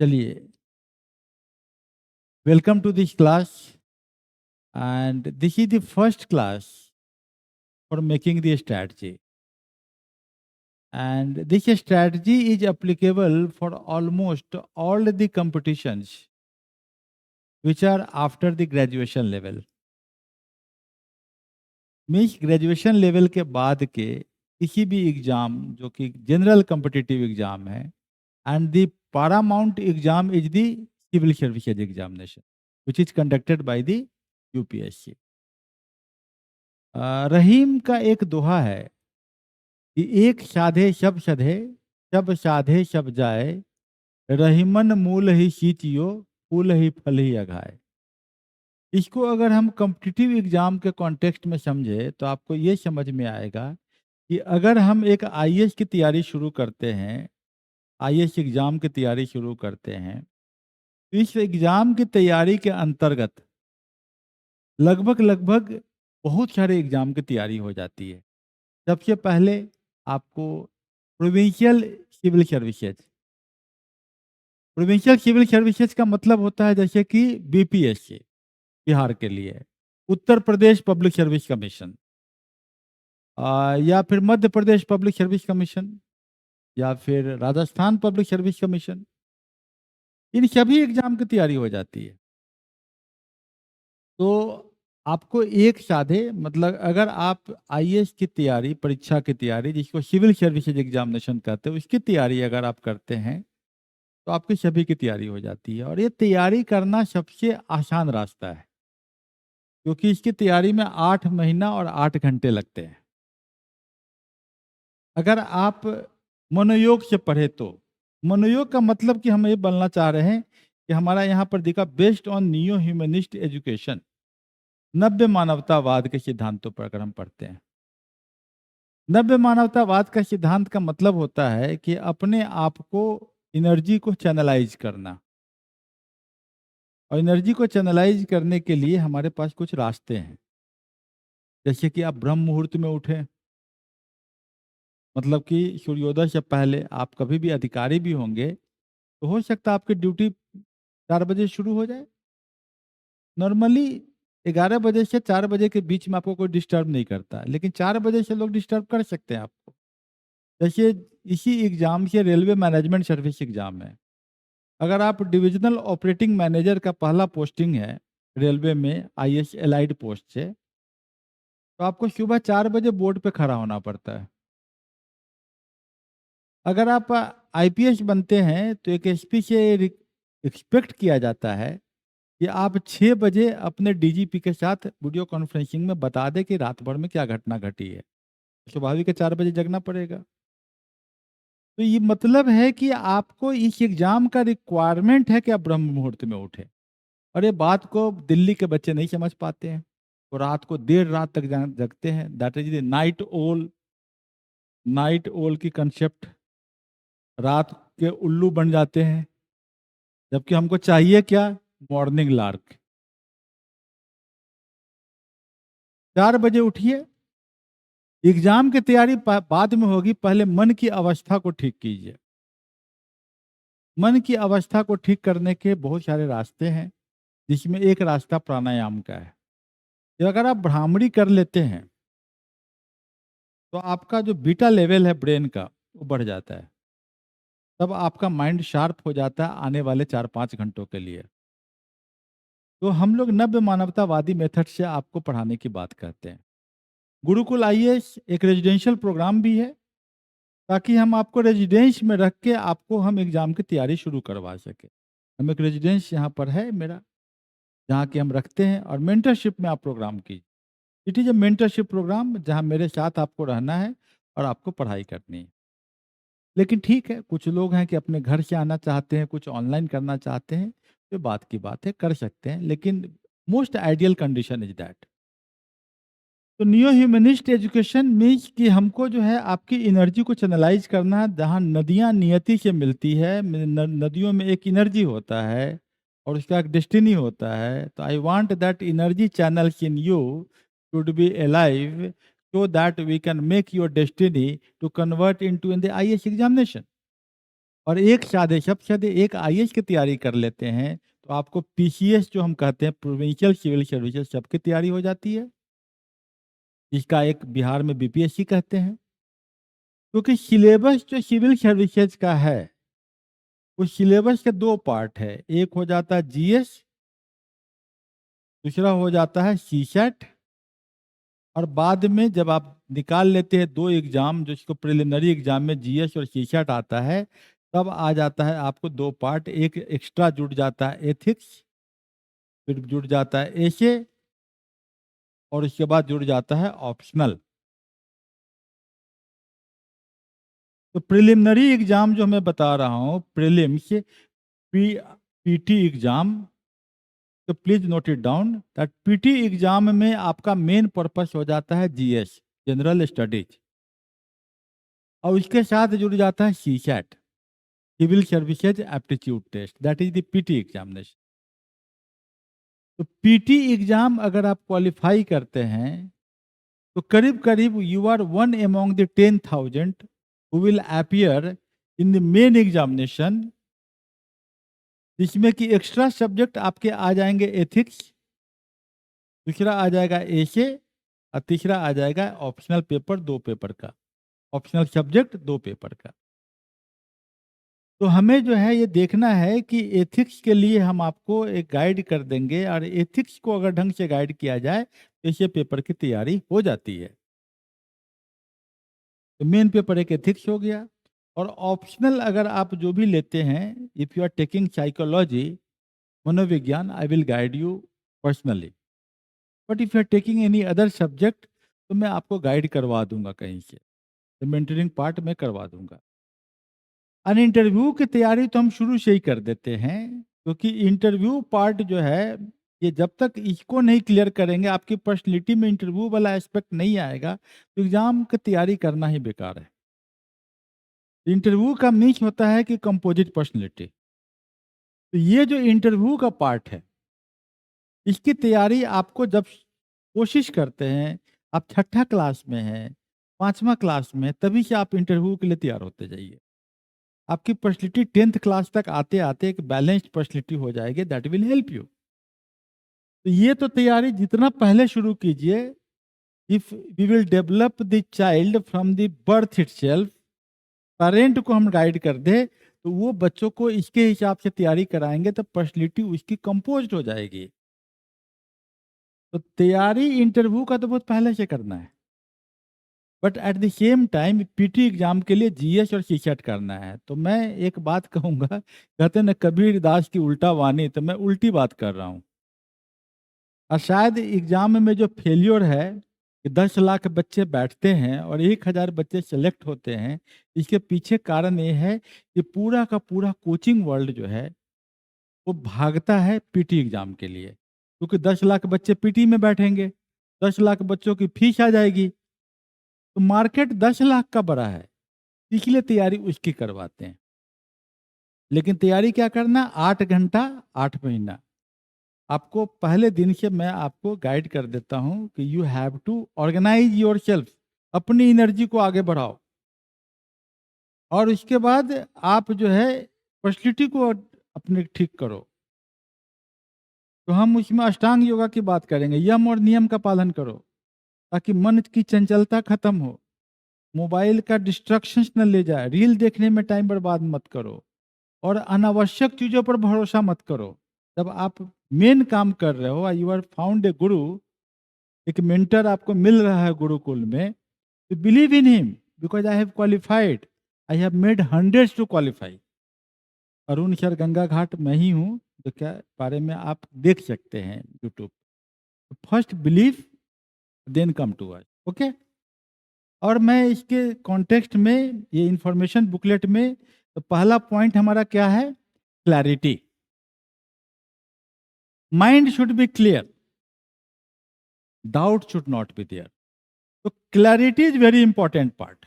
चलिए, welcome to this class, and this is the first class for making the strategy. And this strategy is applicable for almost all the competitions which are after the graduation level. Means graduation level के बाद के किसी भी exam जो कि general competitive exam है, and the paramount exam is the civil services examination which is conducted by the UPSC. Rahim का एक दोहा है कि एक साधे सब साधे सब जाए, रहीमन मूल ही सींचियो, फूल ही फल ही अघाए। इसको अगर हम कॉम्पिटिटिव एग्जाम के कॉन्टेक्स्ट में समझे तो आपको ये समझ में आएगा कि अगर हम एक आईएएस की तैयारी शुरू करते हैं, आईएएस एग्जाम की तैयारी शुरू करते हैं, तो इस एग्जाम की तैयारी के अंतर्गत लगभग बहुत सारे एग्जाम की तैयारी हो जाती है। सबसे पहले आपको provincial civil services, provincial civil services का मतलब होता है जैसे कि बीपीएससी बिहार के लिए, Uttar Pradesh public service commission, या फिर Madhya Pradesh public service commission, या फिर राजस्थान पब्लिक सर्विस कमीशन। इन सभी एग्जाम की तैयारी हो जाती है। तो आपको एक साधे मतलब अगर आप आईएएस की तैयारी, परीक्षा की तैयारी जिसको सिविल सर्विसेज एग्जामिनेशन कहते हैं, उसकी तैयारी अगर आप करते हैं तो आपकी सभी की तैयारी हो जाती है। और ये तैयारी करना सबसे आसान रास्ता है, क्योंकि इसकी तैयारी में 8 महीना और 8 घंटे लगते हैं। अगर आप मनोयोग से पढ़े तो, मनोयोग का मतलब कि हम ये बोलना चाह रहे हैं कि हमारा यहाँ पर दिखा based on new humanist education, नव्य मानवतावाद के सिद्धांतों पर अगर हम पढ़ते हैं। नव्य मानवतावाद का सिद्धांत का मतलब होता है कि अपने आप को, एनर्जी को चैनलाइज करना, और एनर्जी को चैनलाइज करने के लिए हमारे पास कुछ रास्ते हैं। जैसे कि आप ब्रह्म मुहूर्त में उठें, मतलब कि सूर्योदय से पहले आप कभी भी अधिकारी भी होंगे तो हो सकता है आपकी ड्यूटी 4 बजे शुरू हो जाए। नॉर्मली 11 बजे से 4 बजे के बीच में आपको कोई डिस्टर्ब नहीं करता, लेकिन 4 बजे से लोग डिस्टर्ब कर सकते हैं आपको। जैसे इसी एग्जाम से रेलवे मैनेजमेंट सर्विस एग्जाम है, अगर आप डिविजनल ऑपरेटिंग मैनेजर का पहला पोस्टिंग है रेलवे में आईएएस एलाइड पोस्ट से, तो आपको सुबह 4 बजे बोर्ड पे खड़ा होना पड़ता है। अगर आप आईपीएस बनते हैं तो एक एसपी से एक्सपेक्ट किया जाता है कि आप 6 बजे अपने डीजीपी के साथ वीडियो कॉन्फ्रेंसिंग में बता दें कि रात भर में क्या घटना घटी है। स्वाभाविक है 4 बजे जगना पड़ेगा। तो ये मतलब है कि आपको इस एग्जाम का रिक्वायरमेंट है कि आप ब्रह्म मुहूर्त में उठे। और ये बात को दिल्ली के बच्चे नहीं समझ पाते हैं, वो रात को देर रात तक जगते हैं। दैट इज द नाइट ओल, नाइट ओल की कंसेप्ट, रात के उल्लू बन जाते हैं, जबकि हमको चाहिए क्या, मॉर्निंग लार्क। 4 बजे उठिए, एग्जाम की तैयारी बाद में होगी, पहले मन की अवस्था को ठीक कीजिए। मन की अवस्था को ठीक करने के बहुत सारे रास्ते हैं, जिसमें एक रास्ता प्राणायाम का है। तो अगर आप भ्रामरी कर लेते हैं तो आपका जो बीटा लेवल है ब्रेन का वो बढ़ जाता है, तब आपका माइंड शार्प हो जाता है आने वाले 4-5 घंटों के लिए। तो हम लोग नव्य मानवतावादी मेथड से आपको पढ़ाने की बात करते हैं। गुरुकुल आईएएस एक रेजिडेंशियल प्रोग्राम भी है, ताकि हम आपको रेजिडेंस में रख के आपको हम एग्जाम की तैयारी शुरू करवा सके। हम एक रेजिडेंस यहाँ पर है मेरा, जहाँ की हम रखते हैं, और मेंटरशिप में आप प्रोग्राम कीजिए। It is a mentorship programme जहाँ मेरे साथ आपको रहना है और आपको पढ़ाई करनी है। लेकिन ठीक है, कुछ लोग हैं कि अपने घर से आना चाहते हैं, कुछ ऑनलाइन करना चाहते हैं, तो बात की बात है, कर सकते हैं, लेकिन most ideal condition is that. तो नियो ह्यूमनिस्ट एजुकेशन मीन्स कि हमको जो है आपकी एनर्जी को चैनलाइज करना है। जहाँ नदियाँ नियति से मिलती है, नदियों में एक एनर्जी होता है और उसका एक डेस्टिनी होता है। तो I want that energy channels in you should be alive, so that we can make your destiny to convert into in the IAS examination. और एक सादे सबसे ज़्यादा एक आईएएस की तैयारी कर लेते हैं, तो आपको पीसीएस जो हम कहते हैं प्रोविंशियल सिविल सर्विसेज सबकी तैयारी हो जाती है। इसका एक बिहार में बीपीएससी कहते हैं। क्योंकि सिलेबस जो सिविल सर्विसेज का है, उस सिलेबस के 2 पार्ट है। एक हो जाता है जीएस, दूसरा हो जाता है सीसैट और बाद में जब आप निकाल लेते हैं 2 एग्ज़ाम जिसको प्रिलिमिनरी एग्ज़ाम में जीएस और सीसैट आता है, तब आ जाता है आपको 2 पार्ट, एक एक्स्ट्रा जुड़ जाता है एथिक्स, फिर जुड़ जाता है एसे और उसके बाद जुड़ जाता है ऑप्शनल। तो प्रिलिमिनरी एग्ज़ाम जो मैं बता रहा हूँ प्रीलिम्स पीटी एग्ज़ाम, तो please note it down that PT exam में आपका मेन पर्पस हो जाता है जीएस जनरल स्टडीज और उसके साथ जुड़ जाता है CSAT civil services aptitude test, that is the PT examination. तो पीटी एग्जाम अगर आप क्वालिफाई करते हैं तो करीब करीब you are one among the 10,000 who will appear in the main examination, जिसमें कि एक्स्ट्रा सब्जेक्ट आपके आ जाएंगे एथिक्स, दूसरा आ जाएगा एसे और तीसरा आ जाएगा ऑप्शनल पेपर 2 पेपर का, ऑप्शनल सब्जेक्ट 2 पेपर का। तो हमें जो है ये देखना है कि एथिक्स के लिए हम आपको एक गाइड कर देंगे और एथिक्स को अगर ढंग से गाइड किया जाए तो इससे पेपर की तैयारी हो जाती है। तो मेन पेपर एक एथिक्स हो गया और ऑप्शनल अगर आप जो भी लेते हैं, if you are taking psychology मनोविज्ञान, I will guide you personally, but if you are taking any other subject तो मैं आपको गाइड करवा दूंगा कहीं से, तो मेंटरिंग पार्ट में करवा दूंगा। और इंटरव्यू की तैयारी तो हम शुरू से ही कर देते हैं, क्योंकि इंटरव्यू पार्ट जो है ये जब तक इसको नहीं क्लियर करेंगे, आपकी पर्सनैलिटी में इंटरव्यू वाला एस्पेक्ट नहीं आएगा, तो एग्जाम की तैयारी करना ही बेकार है। इंटरव्यू का मीन्स होता है कि कंपोजिट पर्सनैलिटी। तो ये जो इंटरव्यू का पार्ट है, इसकी तैयारी आपको जब कोशिश करते हैं, आप छठा क्लास में हैं, 5वां क्लास में, तभी से आप इंटरव्यू के लिए तैयार होते जाइए। आपकी पर्सनैलिटी 10th क्लास तक आते आते एक बैलेंस्ड पर्सनैलिटी हो जाएगी, दैट विल हेल्प यू। तो ये तो तैयारी जितना पहले शुरू कीजिए, if we will develop the child from the birth itself, parent को हम गाइड कर दे तो वो बच्चों को इसके हिसाब से तैयारी कराएंगे तो पर्सनैलिटी उसकी कंपोज हो जाएगी। तो तैयारी इंटरव्यू का तो बहुत पहले से करना है, but at the same time PT exam के लिए जीएस और सीसेट करना है। तो मैं एक बात कहूंगा, कहते हैं ना कबीर दास की उल्टा वाणी, तो मैं उल्टी बात कर रहा हूँ। और शायद एग्जाम में जो फेल्योर है कि 10 लाख बच्चे बैठते हैं और 1,000 बच्चे सेलेक्ट होते हैं, इसके पीछे कारण ये है कि पूरा का पूरा कोचिंग वर्ल्ड जो है वो भागता है पीटी एग्जाम के लिए, क्योंकि 10 लाख बच्चे पीटी में बैठेंगे, 10 लाख बच्चों की फीस आ जाएगी, तो मार्केट 10 लाख का बड़ा है, इसलिए तैयारी उसकी करवाते हैं। लेकिन तैयारी क्या करना, 8 घंटा 8 महीना। आपको पहले दिन से मैं आपको गाइड कर देता हूं कि you have to organise your self, अपनी एनर्जी को आगे बढ़ाओ और उसके बाद आप जो है पर्सनैलिटी को अपने ठीक करो। तो हम उसमें अष्टांग योगा की बात करेंगे, यम और नियम का पालन करो ताकि मन की चंचलता खत्म हो, मोबाइल का डिस्ट्रक्शंस न ले जाए, रील देखने में टाइम बर्बाद मत करो और अनावश्यक चीजों पर भरोसा मत करो। जब आप मेन काम कर रहे हो, यू आर फाउंड ए गुरु, एक मेंटर आपको मिल रहा है गुरुकुल में, तो believe in him because I have qualified, I have made hundreds to qualify. Arun sir Ganga Ghat मैं ही हूँ, जो क्या बारे में आप देख सकते हैं YouTube. First believe then come to us, okay. और मैं इसके कॉन्टेक्स्ट में ये इंफॉर्मेशन बुकलेट में, तो पहला पॉइंट हमारा क्या है, clarity. Mind should be clear, doubt should not be there. तो clarity is very important part,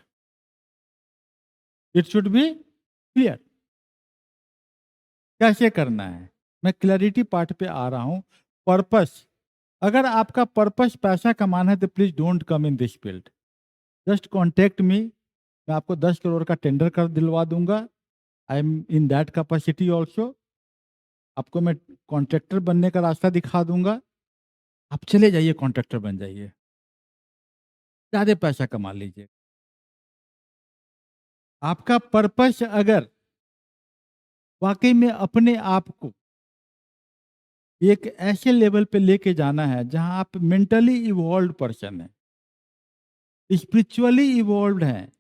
it should be clear. कैसे करना है, मैं क्लैरिटी पार्ट पे आ रहा हूं। पर्पस, अगर आपका पर्पस पैसा कमाना है तो please don't come in this field, just contact me, मैं आपको 10 करोड़ का टेंडर कर दिलवा दूंगा। I am in that capacity also. आपको मैं कॉन्ट्रैक्टर बनने का रास्ता दिखा दूंगा, आप चले जाइए कॉन्ट्रैक्टर बन जाइए, ज़्यादा पैसा कमा लीजिए। आपका पर्पस अगर वाकई में अपने आप को एक ऐसे लेवल पे लेके जाना है जहां आप मेंटली इवॉल्व पर्सन हैं, स्पिरिचुअली इवॉल्व हैं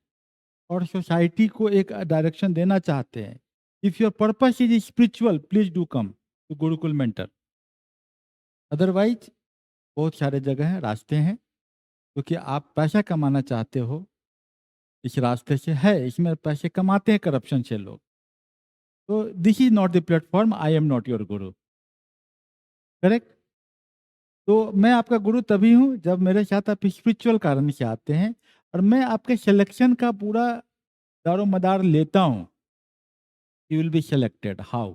और सोसाइटी को एक डायरेक्शन देना चाहते हैं, if your purpose is spiritual please do come to Gurukul mentor. Otherwise बहुत सारे जगह हैं, रास्ते हैं, क्योंकि आप पैसा कमाना चाहते हो इस रास्ते से है, इसमें पैसे कमाते हैं करप्शन से लोग। तो this is not the platform, I am not your Guru, correct. तो मैं आपका गुरु तभी हूँ जब मेरे साथ आप स्पिरिचुअल कारण से आते हैं और मैं आपके सिलेक्शन का पूरा दारोमदार लेता हूँ। You will be selected how,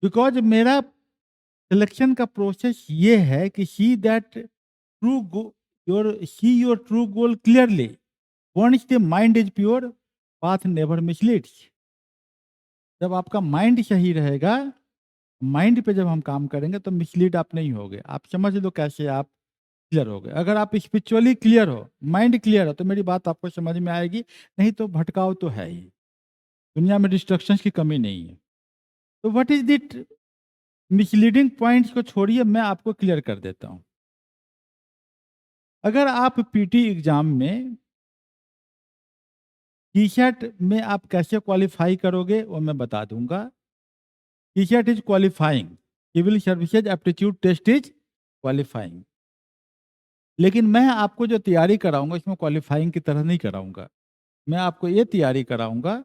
because मेरा सिलेक्शन का प्रोसेस ये है कि see that true your see your true goal clearly, once the mind is pure path never misleads. जब आपका माइंड सही रहेगा, माइंड पे जब हम काम करेंगे तो मिसलीड आप नहीं होगे। आप समझ लो कैसे आप क्लियर हो गए। अगर आप स्पिरिचुअली क्लियर हो, माइंड क्लियर हो, तो मेरी बात आपको समझ में आएगी, नहीं तो भटकाव तो है ही, दुनिया में डिस्ट्रक्शंस की कमी नहीं है। तो what is that misleading points को छोड़िए, मैं आपको क्लियर कर देता हूं। अगर आप पीटी एग्जाम में टी-शर्ट में आप कैसे क्वालिफाई करोगे वो मैं बता दूंगा। T-shirt is qualifying, civil services aptitude test is qualifying, लेकिन मैं आपको जो तैयारी कराऊंगा इसमें क्वालिफाइंग की तरह नहीं कराऊंगा। मैं आपको ये तैयारी कराऊंगा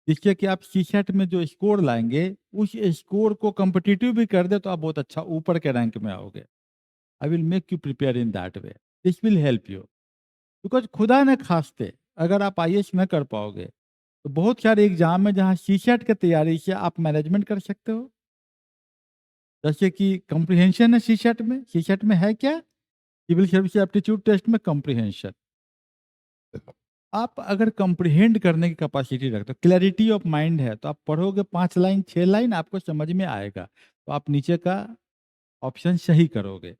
जिससे कि आप टी-शर्ट में जो स्कोर लाएंगे उस स्कोर को कॉम्पिटिटिव भी कर दे तो आप बहुत अच्छा ऊपर के रैंक में आओगे। I will make you prepare in that way, this will help you. Because खुदा न खास्ते अगर आप आईएएस न कर पाओगे तो बहुत सारे एग्जाम है जहाँ सीसेट की तैयारी से आप मैनेजमेंट कर सकते हो। जैसे कि कॉम्प्रिहेंशन है सीसेट में, सीसेट में है क्या, सिविल सर्विस एप्टीट्यूड टेस्ट में कॉम्प्रिहेंशन। आप अगर कॉम्प्रिहेंड करने की कैपेसिटी रखते हो, क्लैरिटी ऑफ माइंड है, तो आप पढ़ोगे 5 लाइन 6 लाइन आपको समझ में आएगा, तो आप नीचे का ऑप्शन सही करोगे।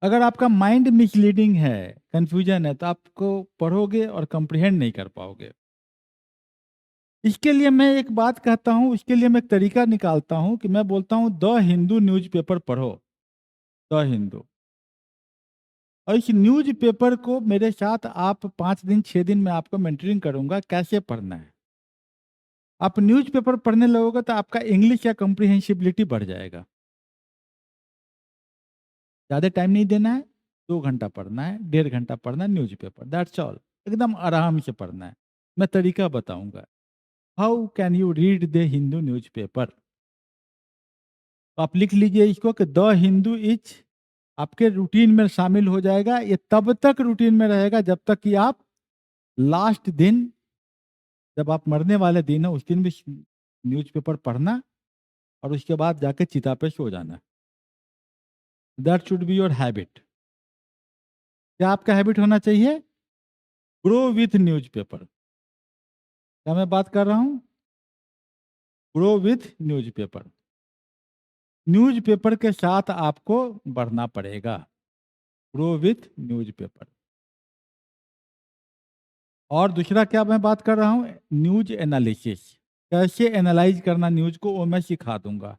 अगर आपका माइंड मिसलीडिंग है, कंफ्यूजन है, तो आपको पढ़ोगे और कॉम्प्रिहेंड नहीं कर पाओगे। इसके लिए मैं एक बात कहता हूं, इसके लिए मैं एक तरीका निकालता हूं कि मैं बोलता हूं द हिंदू न्यूज़पेपर पढ़ो, द हिंदू। और इस न्यूज़पेपर को मेरे साथ आप 5 दिन 6 दिन में आपको मेंटरिंग करूंगा कैसे पढ़ना है। आप न्यूज़पेपर पढ़ने लगोगे तो आपका इंग्लिश या कॉम्प्रिहेंसिबिलिटी बढ़ जाएगा। ज़्यादा टाइम नहीं देना है, 2 घंटा पढ़ना है, 1.5 घंटा पढ़ना है न्यूज़पेपर, दैट्स ऑल। एकदम आराम से पढ़ना है। मैं तरीका बताऊंगा, how can you read the Hindu newspaper. तो आप लिख लीजिए इसको कि द हिंदू इज आपके रूटीन में शामिल हो जाएगा। ये तब तक रूटीन में रहेगा जब तक कि आप लास्ट दिन, जब आप मरने वाले दिन है उस दिन भी न्यूज़पेपर पढ़ना और उसके बाद जाके चिता पे सो जाना। That should be your habit. क्या आपका हैबिट होना चाहिए? Grow with newspaper. क्या मैं बात कर रहा हूं? Grow with newspaper. न्यूज़पेपर के साथ आपको बढ़ना पड़ेगा। Grow with newspaper. और दूसरा क्या मैं बात कर रहा हूं? न्यूज एनालिसिस, कैसे एनालाइज करना न्यूज को, वो मैं सिखा दूंगा।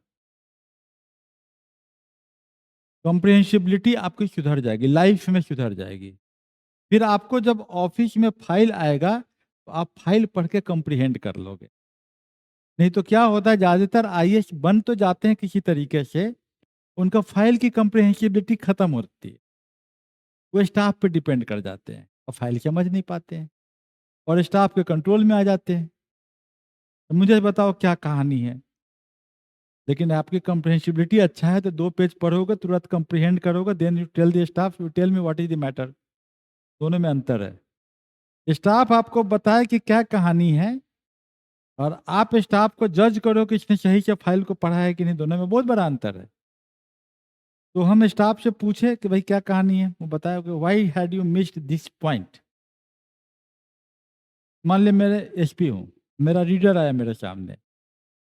कॉम्प्रिहेंसिबिलिटी आपकी सुधर जाएगी, लाइफ में सुधर जाएगी। फिर आपको जब ऑफिस में फाइल आएगा तो आप फाइल पढ़ के कॉम्प्रिहेंड कर लोगे। नहीं तो क्या होता है, ज्यादातर आईएएस बन तो जाते हैं किसी तरीके से, उनका फाइल की कॉम्प्रिहेंसिबिलिटी खत्म होती है, वो स्टाफ पे डिपेंड कर जाते हैं और फाइल समझ नहीं पाते हैं और स्टाफ के कंट्रोल में आ जाते हैं। तो मुझे बताओ क्या कहानी है। लेकिन आपकी कॉम्प्रिहेंसिबिलिटी अच्छा है तो 2 पेज पढ़ोगे तुरंत कॉम्प्रिहेंड करोगे, then you tell the staff, you tell me what is the matter. दोनों में अंतर है। स्टाफ आपको बताए कि क्या कहानी है और आप स्टाफ को जज करो कि इसने सही से फाइल को पढ़ा है कि नहीं, दोनों में बहुत बड़ा अंतर है। तो हम स्टाफ से पूछे कि भाई क्या कहानी है, वो बताया कि why had you missed this point. मान लिया मेरे एसपी हूँ, मेरा रीडर आया मेरे सामने,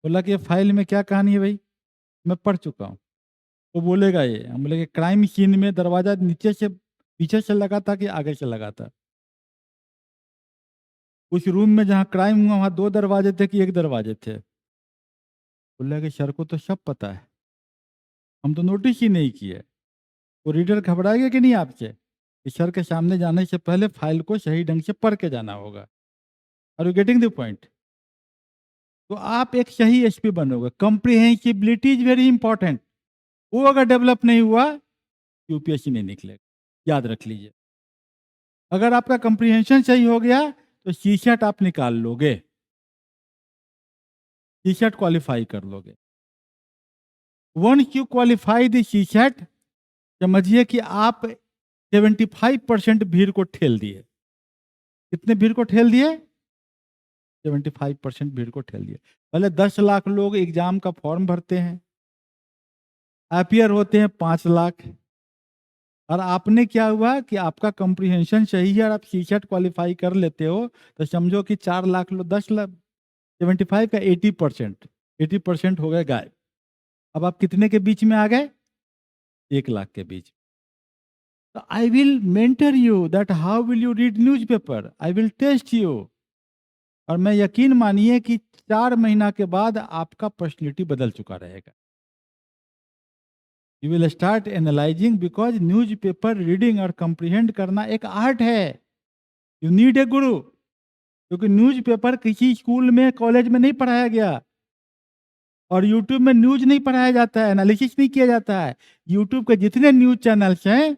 बोला कि ये फाइल में क्या कहानी है भाई, मैं पढ़ चुका हूँ। वो बोलेगा ये, हम बोले कि क्राइम सीन में दरवाजा नीचे से पीछे से लगा था कि आगे से लगा था? उस रूम में जहाँ क्राइम हुआ वहाँ 2 दरवाजे थे कि 1 दरवाजे थे? बोला कि सर को तो सब पता है, हम तो नोटिस ही नहीं किए। वो रीडर घबराएगा कि नहीं आपसे कि सर के सामने जाने से पहले फाइल को सही ढंग से पढ़ के जाना होगा। Are you getting the point? तो आप एक सही एसपी बनोगे। Comprehensibility is very important. वो अगर डेवलप नहीं हुआ, यूपीएससी नहीं निकलेगा, याद रख लीजिए। अगर आपका कॉम्प्रिहेंशन सही हो गया तो सीसेट आप निकाल लोगे, सीसेट क्वालिफाई कर लोगे। Once you qualify the CSAT, समझिए कि आप 75% भीड़ को ठेल दिए। कितने भीड़ को ठेल दिए? 75% भीड़ को ठेल दिए। पहले 10 लाख लोग एग्जाम का फॉर्म भरते हैं, अपियर होते हैं 5 लाख, और आपने क्या हुआ कि आपका कॉम्प्रिहेंशन सही है और आप सीसेट क्वालिफाई कर लेते हो, तो समझो कि 4 लाख लोग, 10 लाख 75 का 80% हो गए गायब। अब आप कितने के बीच में आ गए? 1 लाख के बीच। तो I will mentor you that how will you read newspaper, I will test you. और मैं यकीन मानिए कि 4 महीना के बाद आपका पर्सनैलिटी बदल चुका रहेगा। You will start analysing, because newspaper reading और कंप्रीहेंड करना एक आर्ट है। यू नीड ए गुरु, क्योंकि न्यूज़पेपर किसी स्कूल में कॉलेज में नहीं पढ़ाया गया, और यूट्यूब में न्यूज नहीं पढ़ाया जाता है, एनालिसिस नहीं किया जाता है। यूट्यूब के जितने न्यूज चैनल्स हैं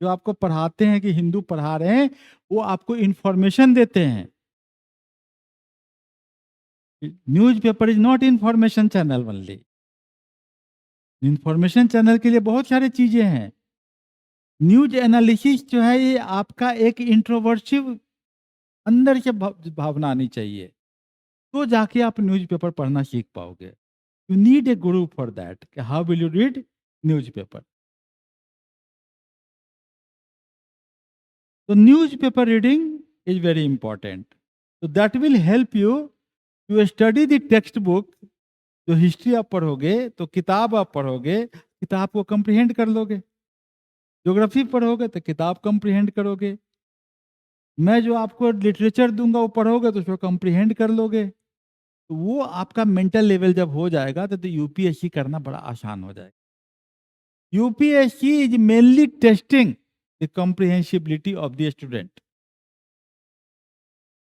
जो आपको पढ़ाते हैं कि हिंदू पढ़ा रहे हैं, वो आपको इंफॉर्मेशन देते हैं। Newspaper is not information channel only. Information channel के लिए बहुत सारी चीजें हैं। न्यूज एनालिसिस जो है ये आपका एक इंट्रोवर्सिव अंदर से भावना आनी चाहिए, तो जाके आप न्यूज़पेपर पढ़ना सीख पाओगे। You need a guru for that. How will you read newspaper? तो newspaper reading is very important. तो that will help you to study the textbook. जो हिस्ट्री आप पढ़ोगे तो किताब आप पढ़ोगे, किताब को कंप्रीहेंड कर लोगे। ज्योग्राफी पढ़ोगे तो किताब कंप्रीहेंड करोगे। मैं जो आपको लिटरेचर दूंगा वो पढ़ोगे तो उसको कंप्रीहेंड कर लोगे। तो वो आपका मेंटल लेवल जब हो जाएगा तो यूपीएससी करना बड़ा आसान हो जाएगा। UPSC is mainly testing the comprehensibility of the student,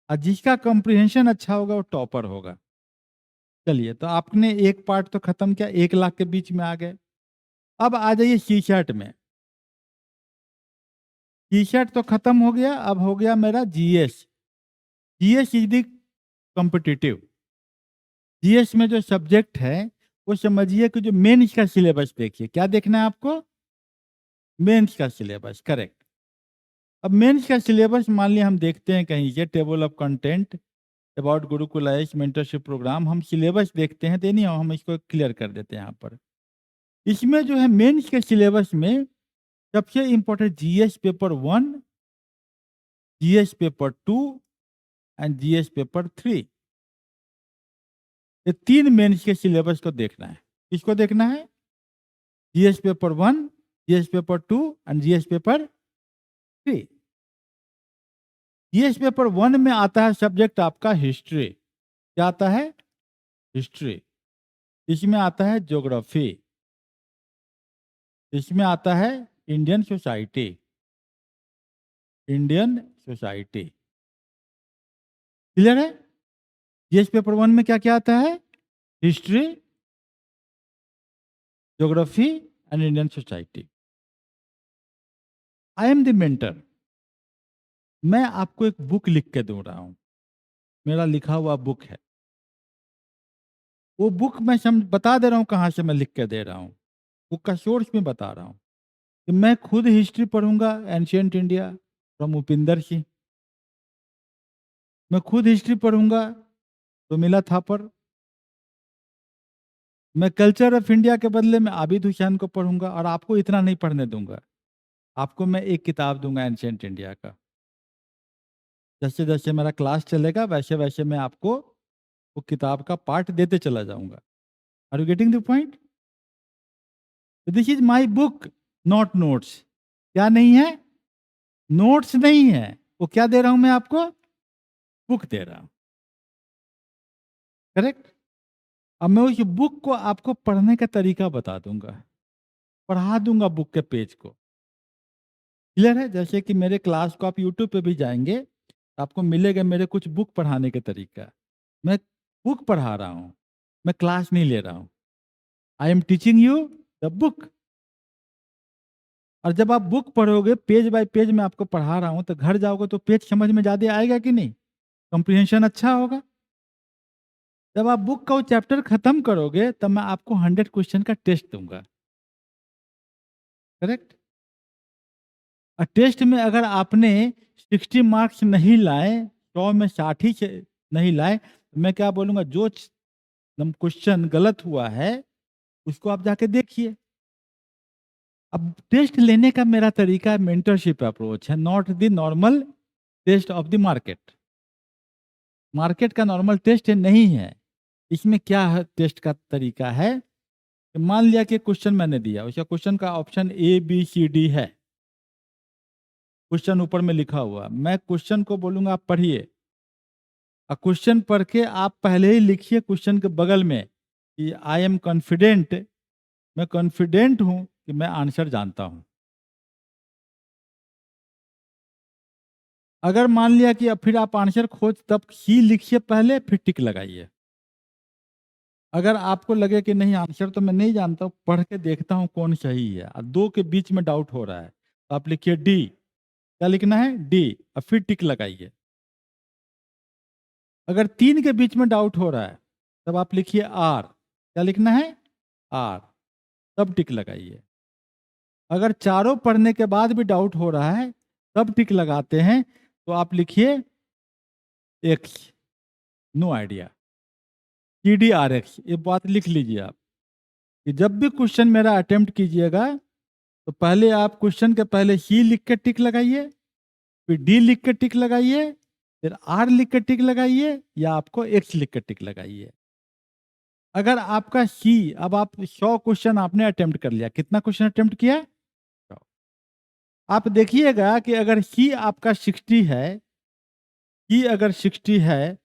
और जिसका कॉम्प्रिहेंशन अच्छा होगा वो टॉपर होगा। चलिए, तो आपने एक पार्ट तो खत्म किया, 1 लाख के बीच में आ गए। अब आ जाइए सीसेट में। सीसेट तो खत्म हो गया, अब हो गया मेरा GS. GS is the competitive. GS में जो सब्जेक्ट है वो समझिए कि जो मेंस का सिलेबस, देखिए क्या देखना है आपको? मेंस का सिलेबस, करेक्ट। अब मेंस का सिलेबस मान लिया हम देखते हैं कहीं से, table of content about Gurukul IAS mentorship programme, हम सिलेबस देखते हैं, तो नहीं हम इसको क्लियर कर देते हैं यहाँ पर। इसमें जो है मेंस के सिलेबस में सबसे important GS paper 1, GS paper 2 and GS paper 3। ये 3 मेंस के सिलेबस को देखना है। किसको देखना है? GS paper 1, GS paper 2 and GS paper 3। GS paper 1 में आता है सब्जेक्ट आपका हिस्ट्री। क्या आता है? हिस्ट्री। इसमें आता है ज्योग्राफी, इसमें आता है Indian society, Indian society. Clear है? जीएस पेपर 1 में क्या क्या आता है? History, geography and Indian society. I am the mentor. मैं आपको एक बुक लिख के दे रहा हूं, मेरा लिखा हुआ बुक है। वो बुक मैं बता दे रहा हूं कहां से मैं लिख के दे रहा हूं, बुक का सोर्स में बता रहा हूं कि मैं खुद हिस्ट्री पढ़ूंगा ancient India from Upinder Singh. मैं खुद हिस्ट्री पढ़ूंगा रोमिला थापर। मैं कल्चर ऑफ इंडिया के बदले में आबिद हुसैन को पढ़ूंगा, और आपको इतना नहीं पढ़ने दूंगा, आपको मैं एक किताब दूंगा एंशिएंट इंडिया का। जैसे जैसे मेरा क्लास चलेगा वैसे वैसे मैं आपको वो किताब का पार्ट देते चला जाऊंगा। Are you getting the point? This is my book, not notes. क्या नहीं है? नोट्स नहीं है। वो क्या दे रहा हूं मैं आपको? बुक दे रहा हूं। करेक्ट? अब मैं उस बुक को आपको पढ़ने का तरीका बता दूंगा, पढ़ा दूंगा बुक के पेज को। क्लियर है? जैसे कि मेरे क्लास को आप यूट्यूब पे भी जाएंगे तो आपको मिलेगा मेरे कुछ बुक पढ़ाने के तरीका। मैं बुक पढ़ा रहा हूं, मैं क्लास नहीं ले रहा हूं। I am teaching you the book. और जब आप बुक पढ़ोगे, पेज बाय पेज मैं आपको पढ़ा रहा हूं, तो घर जाओगे तो पेज समझ में ज्यादा आएगा कि नहीं? कंप्रीहेंशन अच्छा होगा। जब आप बुक का वो चैप्टर खत्म करोगे तब मैं आपको 100 क्वेश्चन का टेस्ट दूंगा। करेक्ट? और टेस्ट में अगर आपने 60 मार्क्स नहीं लाए, 100 में 60 ही नहीं लाए, तो मैं क्या बोलूंगा, जो क्वेश्चन गलत हुआ है उसको आप जाके देखिए। अब टेस्ट लेने का मेरा तरीका मेंटरशिप अप्रोच है, not the normal test of the market. Market का नॉर्मल टेस्ट नहीं है। इसमें क्या है टेस्ट का तरीका है कि मान लिया कि क्वेश्चन मैंने दिया, उसका क्वेश्चन का ऑप्शन ABCD है, क्वेश्चन ऊपर में लिखा हुआ। मैं क्वेश्चन को बोलूंगा आप पढ़िए, और क्वेश्चन पढ़ के आप पहले ही लिखिए क्वेश्चन के बगल में कि आई एम कॉन्फिडेंट, मैं कॉन्फिडेंट हूं कि मैं आंसर जानता हूं। अगर मान लिया कि अब फिर आप आंसर खोज, तब ही लिखिए पहले, फिर टिक लगाइए। अगर आपको लगे कि नहीं आंसर तो मैं नहीं जानता हूं, पढ़ के देखता हूं कौन सही है, और 2 के बीच में डाउट हो रहा है, तो आप लिखिए डी। क्या लिखना है? डी, और फिर टिक लगाइए। अगर 3 के बीच में डाउट हो रहा है तब आप लिखिए आर। क्या लिखना है? आर, तब टिक लगाइए। अगर चारों पढ़ने के बाद भी डाउट हो रहा है तब टिक लगाते हैं, तो आप लिखिए एक्स, नो आइडिया, TDRX। ये बात लिख लीजिए आप कि जब भी क्वेश्चन मेरा अटेम्प्ट कीजिएगा तो पहले आप क्वेश्चन के पहले सी लिख के टिक लगाइए, फिर डी लिख के टिक लगाइए, फिर आर लिख के टिक लगाइए, या आपको एक्स लिख के टिक लगाइए। अगर आपका सी, अब आप 100 क्वेश्चन आपने अटेम्प्ट कर लिया, कितना क्वेश्चन अटेम्प्ट किया? 100। आप देखिएगा कि अगर सी आपका 60 है, सी अगर 60 है,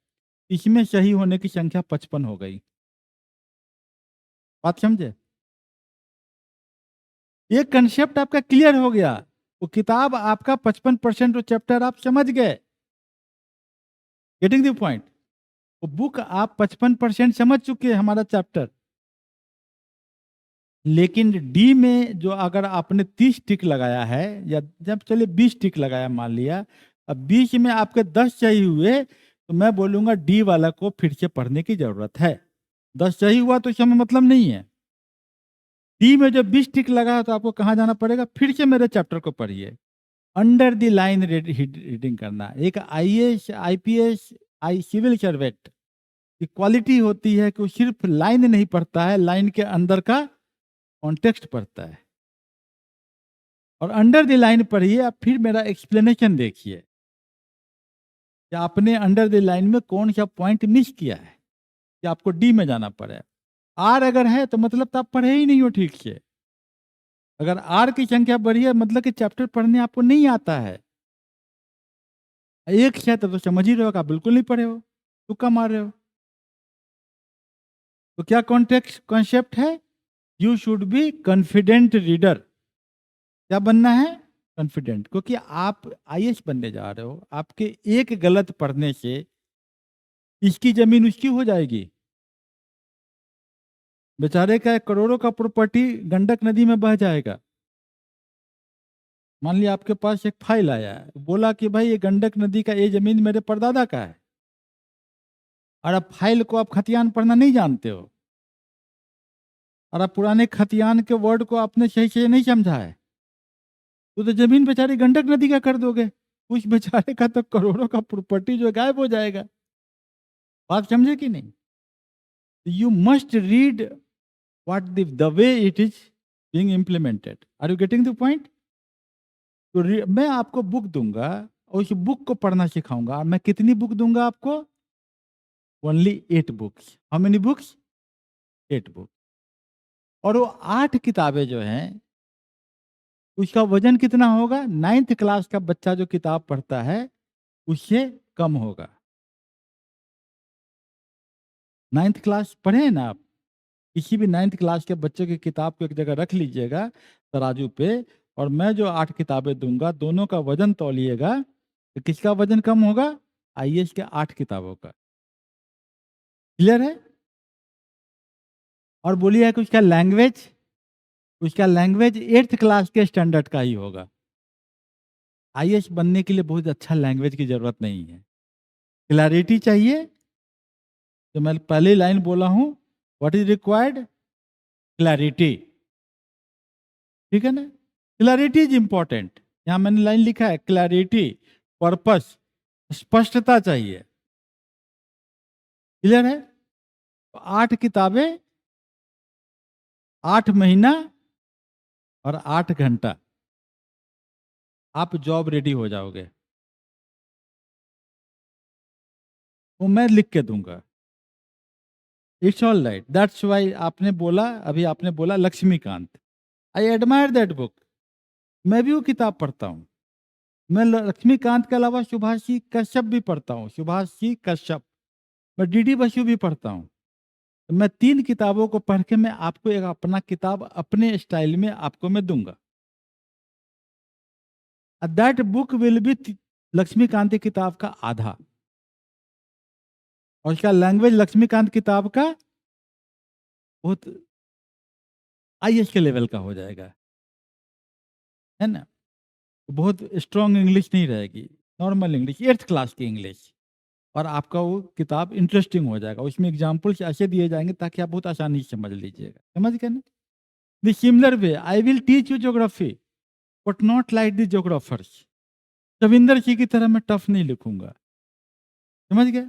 इसमें सही होने की संख्या 55 हो गई। बात समझे? ये कंसेप्ट आपका क्लियर हो गया। वो किताब आपका 55% वो चैप्टर आप समझ गए। Getting the point? वो बुक आप 55% समझ चुके हैं हमारा चैप्टर। लेकिन डी में जो अगर आपने 30 टिक लगाया है, या जब चलिए 20 टिक लगाया मान लिया, अब 20 में आपके 10 सही हुए, तो मैं बोलूंगा डी वाला को फिर से पढ़ने की जरूरत है। 10 सही हुआ तो इसमें मतलब नहीं है। डी में जब 20 टिक लगा तो आपको कहाँ जाना पड़ेगा? फिर से मेरे चैप्टर को पढ़िए। अंडर द लाइन रीडिंग करना। एक IAS IPS सिविल सर्वेंट की क्वालिटी होती है कि वो सिर्फ लाइन नहीं पढ़ता है, लाइन के अंदर का कॉन्टेक्स्ट पढ़ता है। और अंडर द लाइन पढ़िए, आप फिर मेरा एक्सप्लेनेशन देखिए कि आपने अंडर द लाइन में कौन सा पॉइंट मिस किया है कि आपको डी में जाना पड़े। आर अगर है तो मतलब तो आप पढ़े ही नहीं हो ठीक से। अगर आर की संख्या बढ़ी है मतलब कि चैप्टर पढ़ने आपको नहीं आता है। एक क्षेत्र तो समझ ही रहे हो कि आप बिल्कुल नहीं पढ़े हो, तुक्का मार रहे हो। तो क्या कॉन्टेक्स्ट कॉन्सेप्ट है? You should be confident reader. क्या बनना है? कॉन्फिडेंट। क्योंकि आप IAS बनने जा रहे हो, आपके एक गलत पढ़ने से इसकी जमीन उसकी हो जाएगी। बेचारे का करोड़ों का प्रॉपर्टी गंडक नदी में बह जाएगा। मान लिया आपके पास एक फाइल आया है, बोला कि भाई ये गंडक नदी का ये जमीन मेरे परदादा का है, और अब फाइल को आप खतियान पढ़ना नहीं जानते हो, और आप पुराने खतियान के वर्ड को आपने सही से नहीं समझा है, तो जमीन बेचारी गंडक नदी का कर दोगे। उस बेचारे का तो करोड़ों का प्रॉपर्टी जो गायब हो जाएगा। बात समझे कि नहीं? You must read what the way it is being implemented. Are you getting the point? तो मैं आपको बुक दूंगा, और उस बुक को पढ़ना सिखाऊंगा। मैं कितनी बुक दूंगा आपको? Only 8 books. How many books? 8 book. और वो 8 किताबें जो हैं उसका वजन कितना होगा? 9th क्लास का बच्चा जो किताब पढ़ता है उससे कम होगा। 9th क्लास पढ़े हैं ना आप? किसी भी 9th क्लास के बच्चे की किताब को एक जगह रख लीजिएगा तराजू पे, और मैं जो 8 किताबें दूंगा दोनों का वजन तौलिएगा, तो किसका वजन कम होगा? आईएएस के 8 किताबों का। क्लियर है? और बोलिए कि उसका लैंग्वेज 8th क्लास के स्टैंडर्ड का ही होगा। आईएएस बनने के लिए बहुत अच्छा लैंग्वेज की जरूरत नहीं है। क्लैरिटी चाहिए, तो मैं पहली लाइन बोला हूं, व्हाट इज रिक्वायर्ड? क्लैरिटी। ठीक है ना? Clarity is important. यहां मैंने लाइन लिखा है क्लैरिटी, पर्पस, स्पष्टता चाहिए। क्लियर है? तो 8 किताबें, 8 महीना और 8 घंटा, आप जॉब रेडी हो जाओगे। वो मैं लिख के दूंगा। It's all right. That's why आपने बोला, अभी आपने बोला Laxmikant, I admire that book. मैं भी वो किताब पढ़ता हूँ। मैं लक्ष्मीकांत के अलावा सुभाष जी कश्यप भी पढ़ता हूँ। सुभाष जी कश्यप, मैं डीडी बसु भी पढ़ता हूँ। तो मैं 3 किताबों को पढ़ के मैं आपको एक अपना किताब अपने स्टाइल में आपको मैं दूंगा। That book will be Laxmikant की किताब का आधा, और इसका लैंग्वेज लक्ष्मीकांत किताब का बहुत आईएएस के लेवल का हो जाएगा, है ना? बहुत स्ट्रॉन्ग इंग्लिश नहीं रहेगी, नॉर्मल इंग्लिश, 8th क्लास की इंग्लिश। और आपका वो किताब इंटरेस्टिंग हो जाएगा। उसमें एग्जाम्पल्स ऐसे दिए जाएंगे ताकि आप बहुत आसानी से समझ लीजिएगा। समझ गए ना? The similar way I will teach you geography but not like the geographers. Ravinder ji की तरह मैं टफ नहीं लिखूंगा। समझ गए?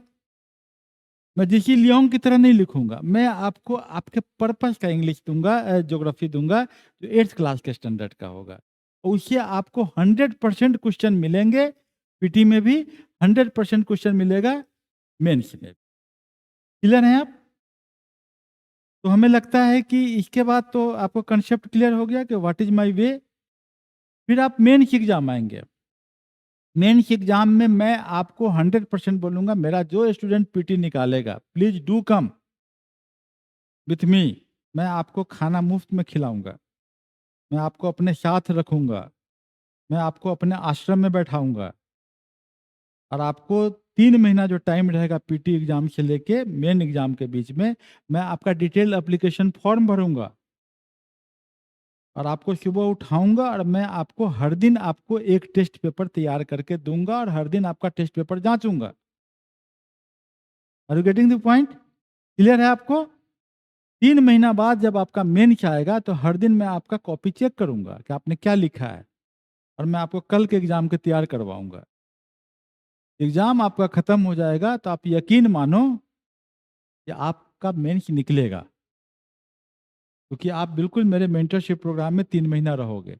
मैं जीसी लियोंग की तरह नहीं लिखूंगा। मैं आपको आपके पर्पस का इंग्लिश दूंगा, ज्योग्राफी दूंगा, जो 8th क्लास के स्टैंडर्ड का होगा। और उससे आपको 100% क्वेश्चन मिलेंगे। पीटी में भी 100% क्वेश्चन मिलेगा, मेंस में। क्लियर है आप? तो हमें लगता है कि इसके बाद तो आपको कंसेप्ट क्लियर हो गया कि व्हाट इज माय वे। फिर आप मेंस एग्जाम आएंगे। मेंस एग्जाम में मैं आपको 100% बोलूंगा, मेरा जो स्टूडेंट पीटी निकालेगा please do come with me. मैं आपको खाना मुफ्त में खिलाऊंगा, मैं आपको अपने साथ रखूंगा, मैं आपको अपने आश्रम में बैठाऊंगा, और आपको 3 महीना जो टाइम रहेगा पीटी एग्जाम से लेके मेन एग्जाम के बीच में, मैं आपका डिटेल एप्लीकेशन फॉर्म भरूंगा, और आपको सुबह उठाऊंगा, और मैं आपको हर दिन आपको एक टेस्ट पेपर तैयार करके दूंगा, और हर दिन आपका टेस्ट पेपर जांचूंगा। Are you getting the point? Clear है आपको? 3 महीना बाद जब आपका मेंस आएगा तो हर दिन मैं आपका कॉपी चेक करूंगा कि आपने क्या लिखा है, और मैं आपको कल के एग्जाम के तैयार करवाऊंगा। एग्जाम आपका खत्म हो जाएगा तो आप यकीन मानो कि आपका मेंस निकलेगा, क्योंकि आप बिल्कुल मेरे मेंटरशिप प्रोग्राम में 3 महीना रहोगे।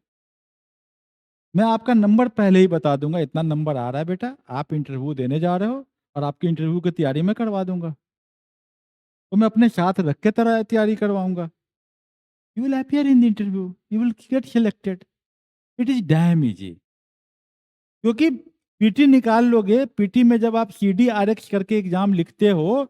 मैं आपका नंबर पहले ही बता दूंगा, इतना नंबर आ रहा है बेटा, आप इंटरव्यू देने जा रहे हो, और आपकी इंटरव्यू की तैयारी में करवा दूंगा। तो मैं अपने साथ रख के तरह तैयारी करवाऊंगा। You will appear in the interview, you will get selected. It is damn easy. क्योंकि पीटी निकाल लोगे, पीटी में जब आप CDRX करके एग्जाम लिखते हो,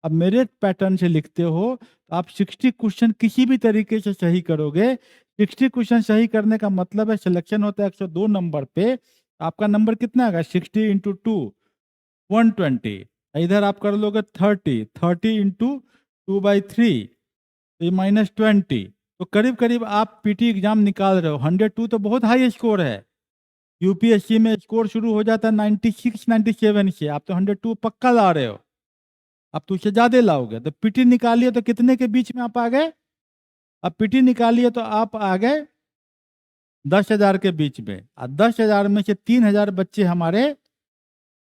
अब मेरे पैटर्न से लिखते हो, तो आप 60 क्वेश्चन किसी भी तरीके से सही करोगे। 60 क्वेश्चन सही करने का मतलब है सिलेक्शन होता है 102 नंबर पे। आपका नंबर कितना आएगा? 60 इंटू 2 120। इधर आप कर लोगे 30 इंटू 2/3, तो ये -20। तो करीब करीब आप पीटी एग्जाम निकाल रहे हो। 102 तो बहुत हाई स्कोर है। यूपीएससी में स्कोर शुरू हो जाता है 96 97 से, आप तो 102 पक्का ला रहे हो। आप तो उससे ज्यादा लाओगे। तो पीटी निकालिए तो कितने के बीच में आप आ गए? अब पीटी निकालिए तो आप आ गए 10,000 के बीच में। और 10,000 में से 3,000 बच्चे हमारे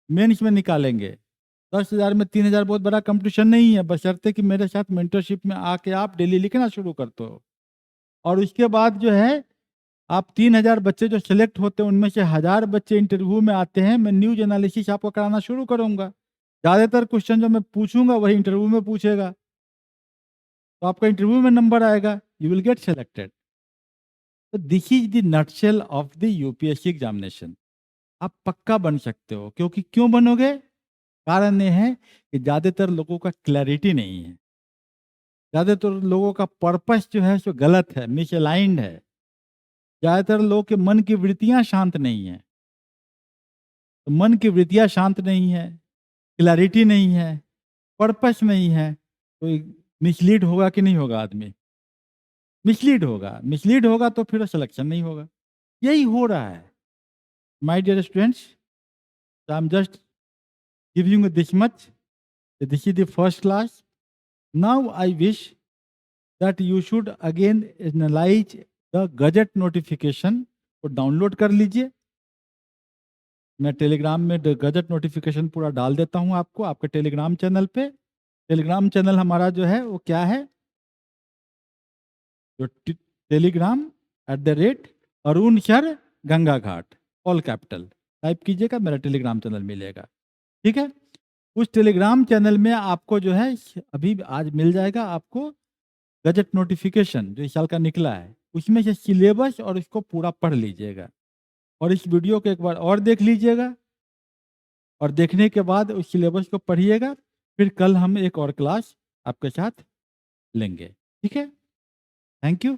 मेंस में निकालेंगे। 10,000 में 3,000 बहुत बड़ा कंपटीशन नहीं है, बशर्ते कि मेरे साथ मेंटरशिप में आके आप डेली लिखना शुरू करते हो। और उसके बाद जो है आप 3000 बच्चे जो सिलेक्ट होते हैं उनमें से 1000 बच्चे इंटरव्यू में आते हैं, मैं न्यूज एनालिसिस आपको कराना शुरू करूंगा। ज्यादातर क्वेश्चन जो मैं पूछूंगा वही इंटरव्यू में पूछेगा, तो आपका इंटरव्यू में नंबर आएगा, यू विल गेट सिलेक्टेड। तो this is the nutshell of the UPSC examination. आप पक्का बन सकते हो, क्योंकि क्यों बनोगे? कारण ये है कि ज्यादातर लोगों का क्लैरिटी नहीं है, ज्यादातर लोगों का पर्पस जो है सो गलत है, मिसअलाइंड है। ज्यादातर लोगों के मन की वृत्तियां शांत नहीं है। तो मन की वृत्तियां शांत नहीं है, क्लैरिटी नहीं है, पर्पस नहीं है, तो मिसलीड होगा कि नहीं होगा आदमी? मिसलीड होगा, मिसलीड होगा तो फिर सिलेक्शन नहीं होगा। यही हो रहा है my dear students. I am just giving you this much, this is the first class. Now I wish that you should again analyse the gazette notification को डाउनलोड कर लीजिए। मैं टेलीग्राम में गजट नोटिफिकेशन पूरा डाल देता हूं आपको, आपके टेलीग्राम चैनल पे। टेलीग्राम चैनल हमारा जो है वो क्या है, जो टेलीग्राम @अरुण सर गंगा घाट, ऑल कैपिटल टाइप कीजिएगा, मेरा टेलीग्राम चैनल मिलेगा। ठीक है, उस टेलीग्राम चैनल में आपको जो है अभी आज मिल जाएगा आपको गजट नोटिफिकेशन जो इस साल का निकला है, उसमें से सिलेबस और इसको पूरा पढ़ लीजिएगा, और इस वीडियो को एक बार और देख लीजिएगा, और देखने के बाद उस सिलेबस को पढ़िएगा। फिर कल हम एक और क्लास आपके साथ लेंगे। ठीक है, थैंक यू।